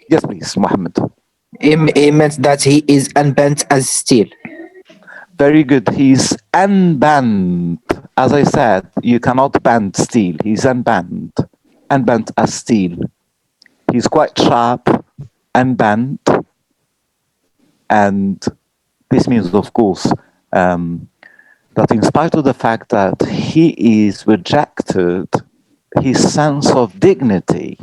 Yes, please, Mohammed. It meant that he is unbent as steel. Very good. He's unbent. As I said, you cannot bend steel. He's unbent. Unbent as steel. He's quite sharp, unbent, and this means, of course, that in spite of the fact that he is rejected, his sense of dignity,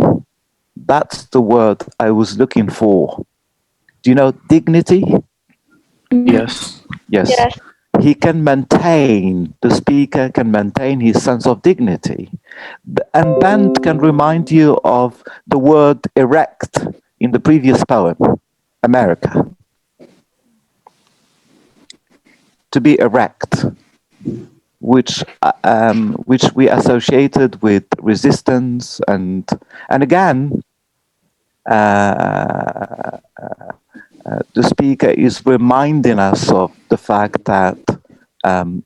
that's the word I was looking for. Do you know dignity? Yes. Yes. Yes. He can maintain, the speaker can maintain his sense of dignity. And bend can remind you of the word erect in the previous poem, America. To be erect, which we associated with resistance and again, the speaker is reminding us of the fact that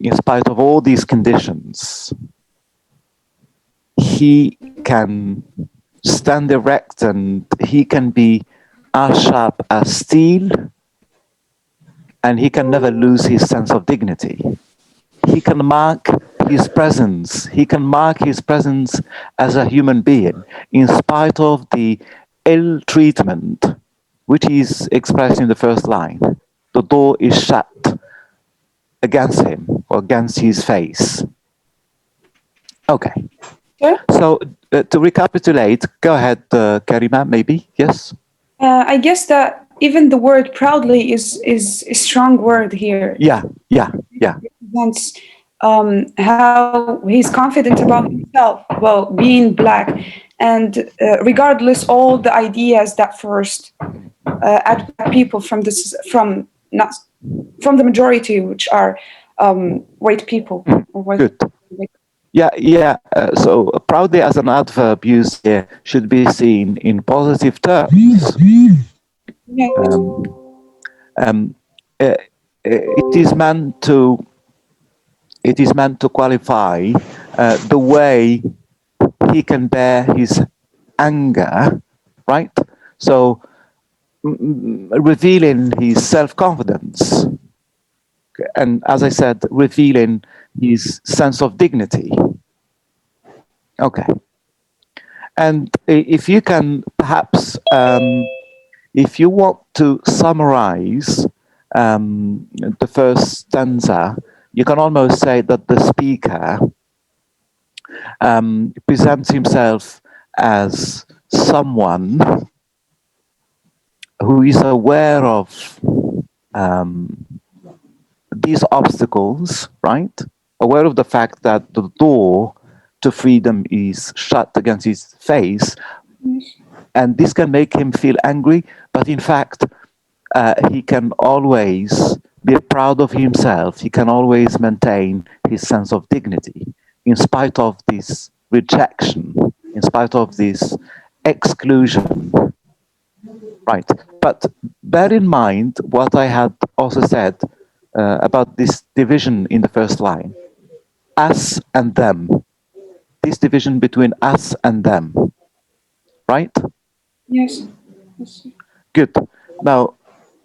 in spite of all these conditions, he can stand erect and he can be as sharp as steel, and he can never lose his sense of dignity. He can mark his presence. He can mark his presence as a human being in spite of the ill treatment which is expressed in the first line. The door is shut against him or against his face. Okay. Sure. So to recapitulate, go ahead, Karima, maybe, yes? I guess that even the word proudly is a strong word here. Yeah. It represents how he's confident about himself, well, being black, and regardless all the ideas that first at black people from not from the majority, which are white people. Or white. Good. Yeah. So proudly as an adverb used here should be seen in positive terms. Yes. It is meant to qualify the way he can bear his anger, right? So revealing his self-confidence, and as I said, revealing his sense of dignity. Okay. And if you can perhaps, if you want to summarize the first stanza, you can almost say that the speaker presents himself as someone who is aware of these obstacles, right? Aware of the fact that the door to freedom is shut against his face, and this can make him feel angry, but in fact, he can always be proud of himself. He can always maintain his sense of dignity in spite of this rejection, in spite of this exclusion. Right. But bear in mind what I had also said about this division in the first line. Us and them. This division between us and them. Right? Yes. Good. Now,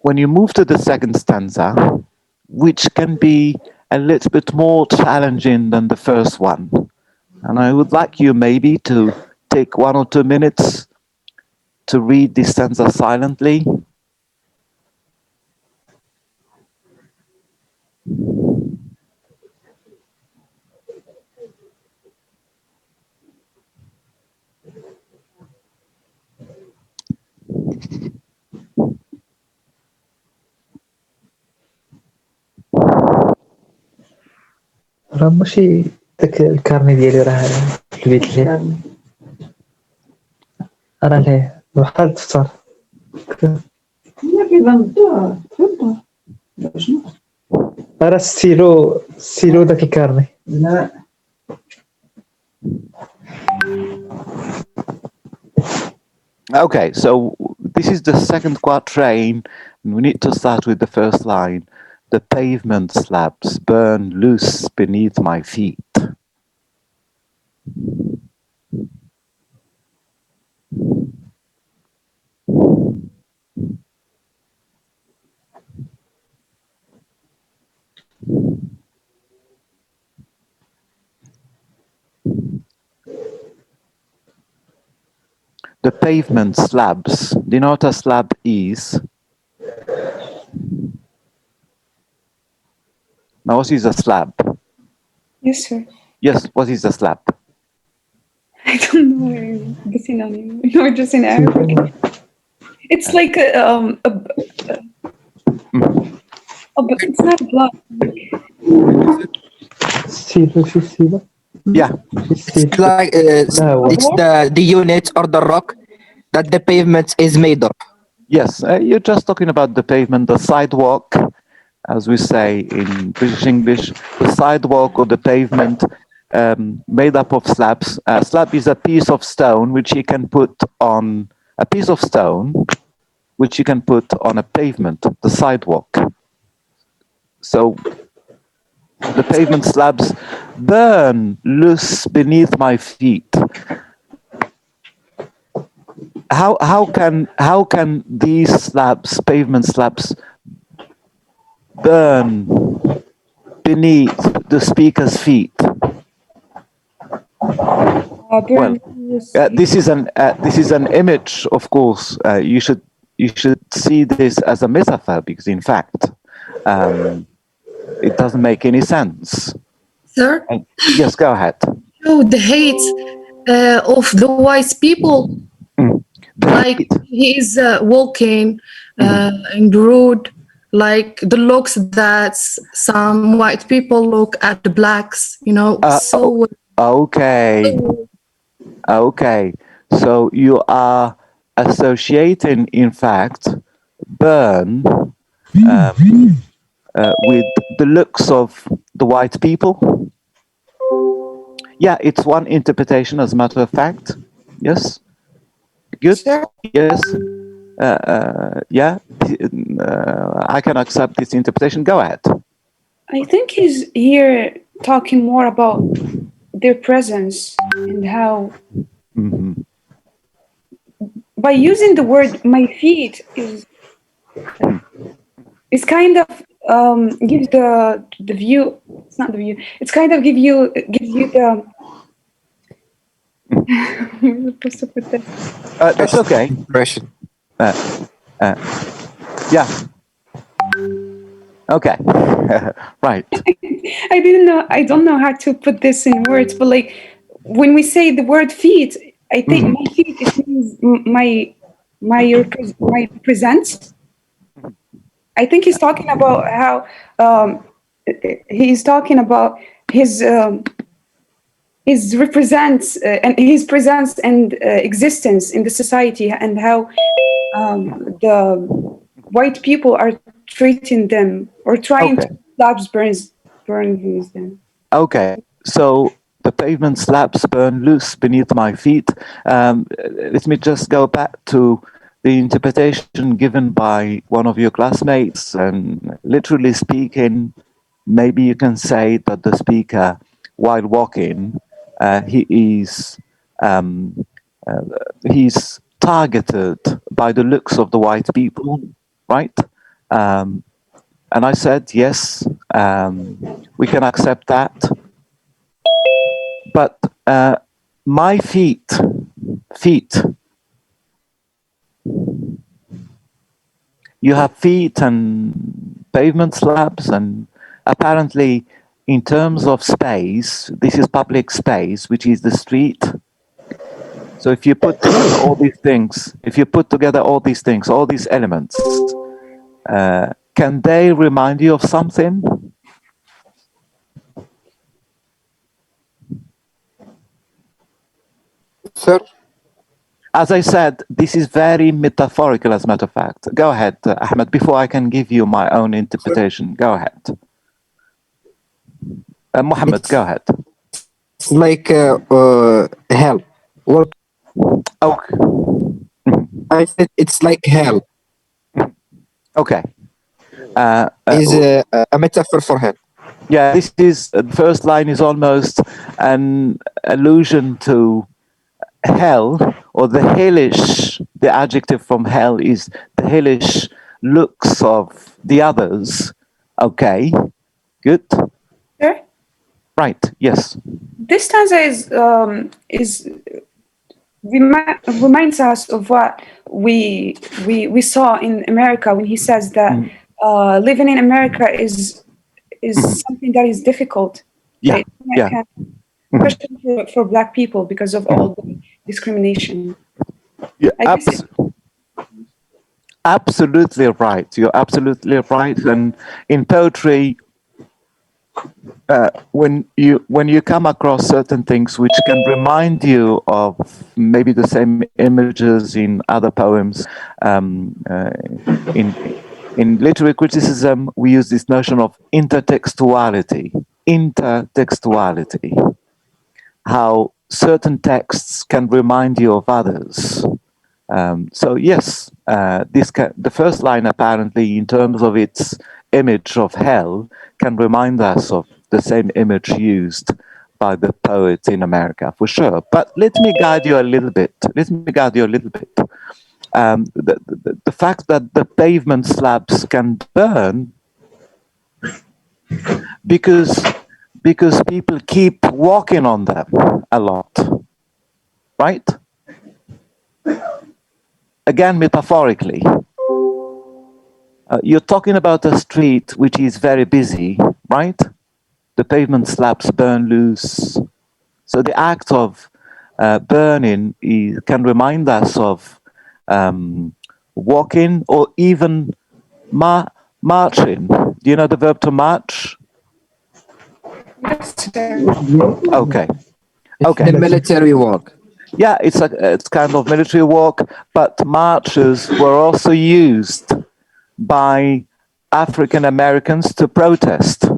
when you move to the second stanza, which can be a little bit more challenging than the first one, and I would like you maybe to take 1 or 2 minutes to read this stanza silently. راه ماشي داك الكارني ديالي راه البيت ليه راه ليه بحال الدفتر راه ستيلو داك الكارني. Okay, so this is the second quatrain. We need to start with the first line. The pavement slabs burn loose beneath my feet. the pavement slabs. Do you know what a slab is? Now, what is a slab? Yes, sir. Yes, what is a slab? I don't know the synonym. No, just in Arabic. It's like it's not a block. السيلة شو السيلة؟ Yeah, It's like لا هو it's the unit or the rock that the pavement is made of. yes. You're just talking about the pavement, the sidewalk, as we say in British English, the sidewalk or the pavement made up of slabs. A slab is a piece of stone which you can put on a piece of stone which you can put on a pavement, the sidewalk. So the pavement slabs burn loose beneath my feet. How can these slabs, pavement slabs, burn beneath the speaker's feet? Well, this is an image, of course. You should see this as a metaphor because, in fact, it doesn't make any sense. Sir, Yes, go ahead. so the hate of the white people, like he is walking in the road, like the looks that some white people look at the blacks, so Okay. Okay. So you are associating, in fact, burn with the looks of the white people. Yeah, it's one interpretation, as a matter of fact. Yes. Good. Sure. Yes. Yeah. I can accept this interpretation. Go ahead. I think he's here talking more about their presence and how by using the word "my feet" is kind of gives the view. It's not the view. It's kind of gives you the. I'm supposed to put this. That's okay. Impression. Yeah. Okay. Right. I didn't know. I don't know how to put this in words, but like when we say the word "feet," I think my feet it means my presence. I think he's talking about how he's talking about his represents and his presence and existence in the society and how the white people are treating them or trying to slabs burn them. Okay. So the pavement slabs burn loose beneath my feet. Let me just go back to the interpretation given by one of your classmates. And literally speaking, maybe you can say that the speaker, while walking, he's targeted by the looks of the white people, right? And I said, yes, we can accept that. But my feet, you have feet and pavement slabs, and apparently in terms of space, this is public space, which is the street. So if you put together all these things, all these elements, can they remind you of something? Sir, As I said, this is very metaphorical, as a matter of fact. Go ahead, Ahmed, before I can give you my own interpretation. Go ahead. Mohammed, go ahead. it's like hell. Well, Okay. I said it's like hell. Okay. Is a metaphor for hell. Yeah, this is the first line is almost an allusion to hell, or the hellish. The adjective from hell is the hellish looks of the others. Okay, good. Sure. Right. Yes. This stanza is reminds us of what we saw in America when he says that living in America is something that is difficult. Yeah, It's yeah. especially for Black people because of all the discrimination. Yeah, I guess absolutely right. You're absolutely right. And in poetry, when you come across certain things which can remind you of maybe the same images in other poems, in literary criticism, we use this notion of intertextuality. Intertextuality. How certain texts can remind you of others. So yes, the first line apparently, in terms of its image of hell, can remind us of the same image used by the poets in America, for sure. But let me guide you a little bit. The fact that the pavement slabs can burn because people keep walking on them a lot, right? Again, metaphorically. You're talking about a street which is very busy, right? The pavement slabs burn loose. So the act of burning can remind us of walking or even marching. Do you know the verb to march? Okay. Okay. The military work. Yeah, it's kind of military work, but marches were also used by African Americans to protest.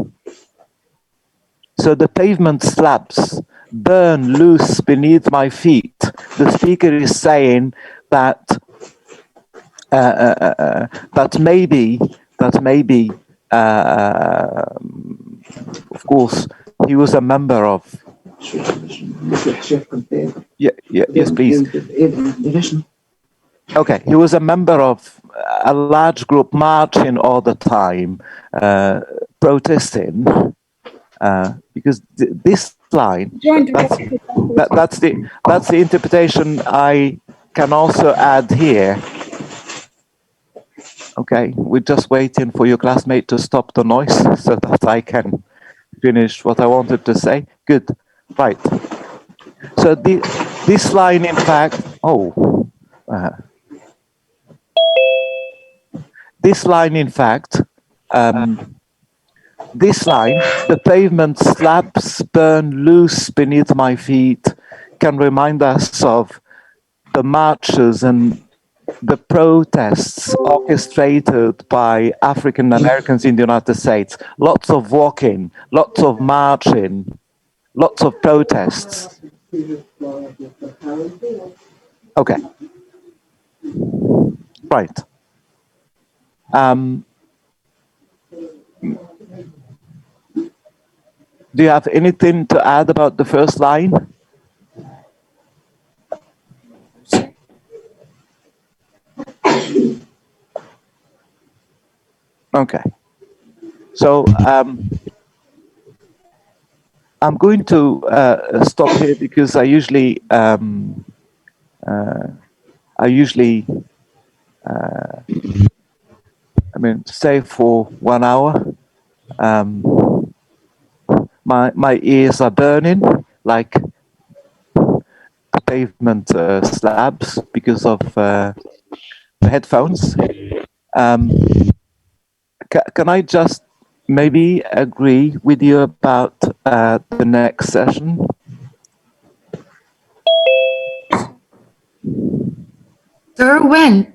So the pavement slabs burn loose beneath my feet. The speaker is saying that maybe, of course, he was a member of. Yes, please. Okay, he was a member of a large group marching all the time, protesting, because this line, that's the interpretation I can also add here. Okay, we're just waiting for your classmate to stop the noise so that I can finish what I wanted to say. Good, right. So this line, in fact, this line, in fact, this line, the pavement slabs burn loose beneath my feet, can remind us of the marches and the protests orchestrated by African Americans in the United States. Lots of walking, lots of marching, lots of protests. Okay. Right. Do you have anything to add about the first line? Okay. So I'm going to stop here because I usually stay for 1 hour. My ears are burning like pavement slabs because of the headphones. Can I just maybe agree with you about the next session? Sir, when?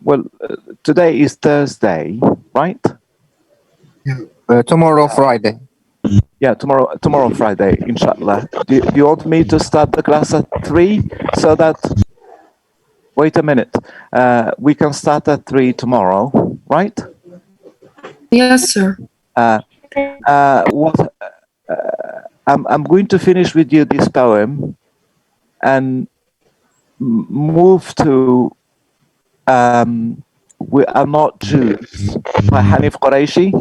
Well, today is Thursday, right? Tomorrow, Friday. Yeah, tomorrow Friday, inshallah. Do you want me to start the class at 3 so that... Wait a minute. We can start at 3 tomorrow, right? Yes, sir. I'm going to finish with you this poem and move to We Are Not Jews by Hanif Qureshi.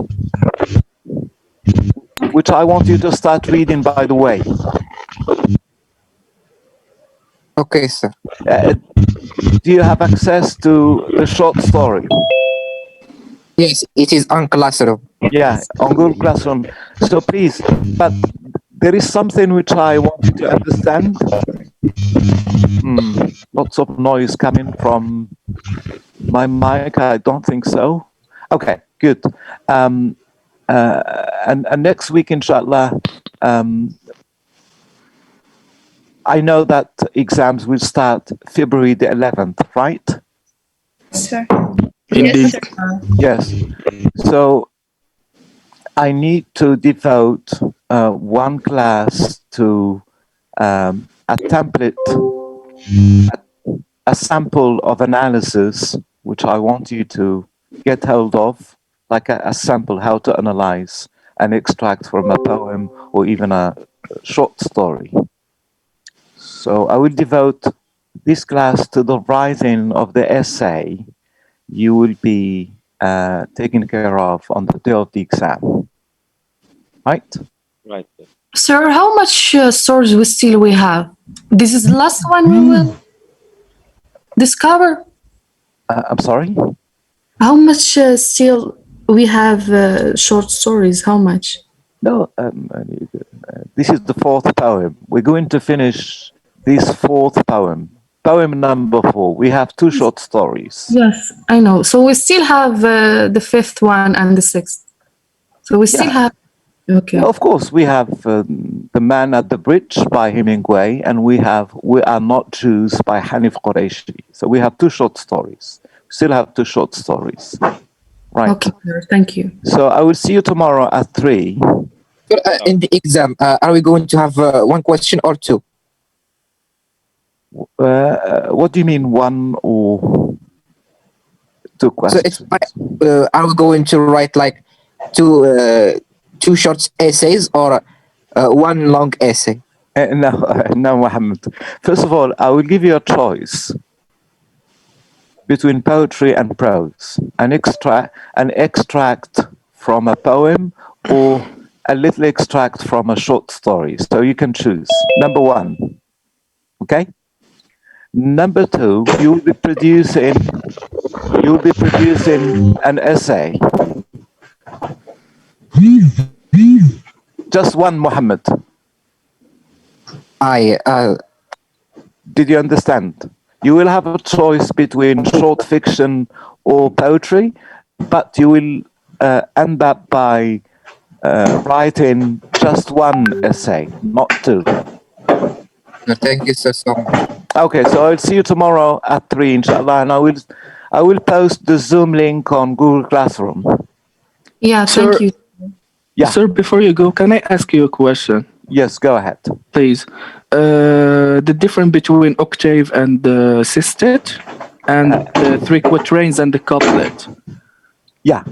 which I want you to start reading, by the way. Okay, sir. Do you have access to the short story? Yes, it is on Classroom. Yeah, on Google Classroom. So please, but there is something which I want you to understand. Lots of noise coming from my mic. I don't think so. Okay, good. And next week, inshallah, I know that exams will start February the 11th, right? Sir. Yes, sir. Yes. So I need to devote one class to a template, a sample of analysis, which I want you to get hold of, like a sample, how to analyze and extract from a poem or even a short story. So I will devote this class to the writing of the essay you will be taken care of on the day of the exam. Right? Right. Sir, how much stories we have? This is the last one we will discover. I'm sorry? How much still we have short stories? How much? No, this is the fourth poem. We're going to finish this fourth poem. Poem number 4. We have 2 short stories. Yes, I know. So we still have the 5th one and the 6th. So we still have. Okay. Yeah, of course, we have The Man at the Bridge by Hemingway, and we have We Are Not Jews by Hanif Qureshi. So we have 2 short stories. We still have 2 short stories. Right. Okay, thank you. So I will see you tomorrow at 3. In the exam, are we going to have one question or 2? What do you mean, 1 or 2 questions? So it's are we going to write like two short essays or one long essay? No, Mohammed. First of all, I will give you a choice between poetry and prose. An extract from a poem or a little extract from a short story. So you can choose. Number 1. Okay? Number 2, you will be producing an essay. Just one, Mohammed. Did you understand? You will have a choice between short fiction or poetry, but you will end up by writing just one essay, not 2. Thank you so much. Okay, so I'll see you tomorrow at 3, inshallah, and I will post the Zoom link on Google Classroom. Yeah, thank you. Yeah. Sir, before you go, can I ask you a question? Yes, go ahead. Please. The difference between octave and sestet and the 3 quatrains and the couplet. Yeah.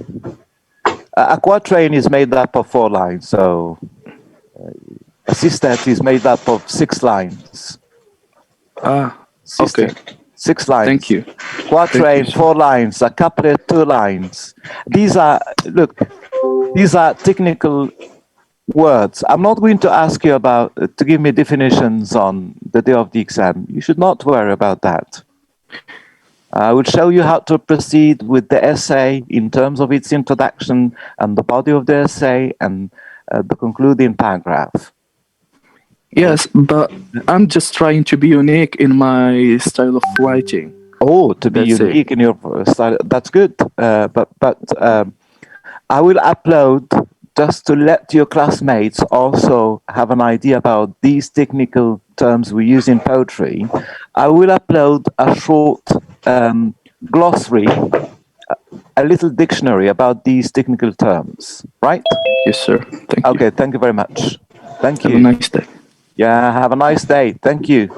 A quatrain is made up of 4 lines, so a sestet is made up of 6 lines. Okay. 6 lines. Thank you. Quatrain, 4 lines. A couplet, 2 lines. These are technical words. I'm not going to ask you to give me definitions on the day of the exam. You should not worry about that. I will show you how to proceed with the essay in terms of its introduction and the body of the essay and the concluding paragraph. Yes, but I'm just trying to be unique in my style of writing. Oh, to be unique in your style. That's good. But I will upload, just to let your classmates also have an idea about these technical terms we use in poetry. I will upload a short glossary, a little dictionary about these technical terms, right? Yes, sir. Thank you. Okay, thank you very much. Thank you. Have a nice day. Yeah, have a nice day. Thank you.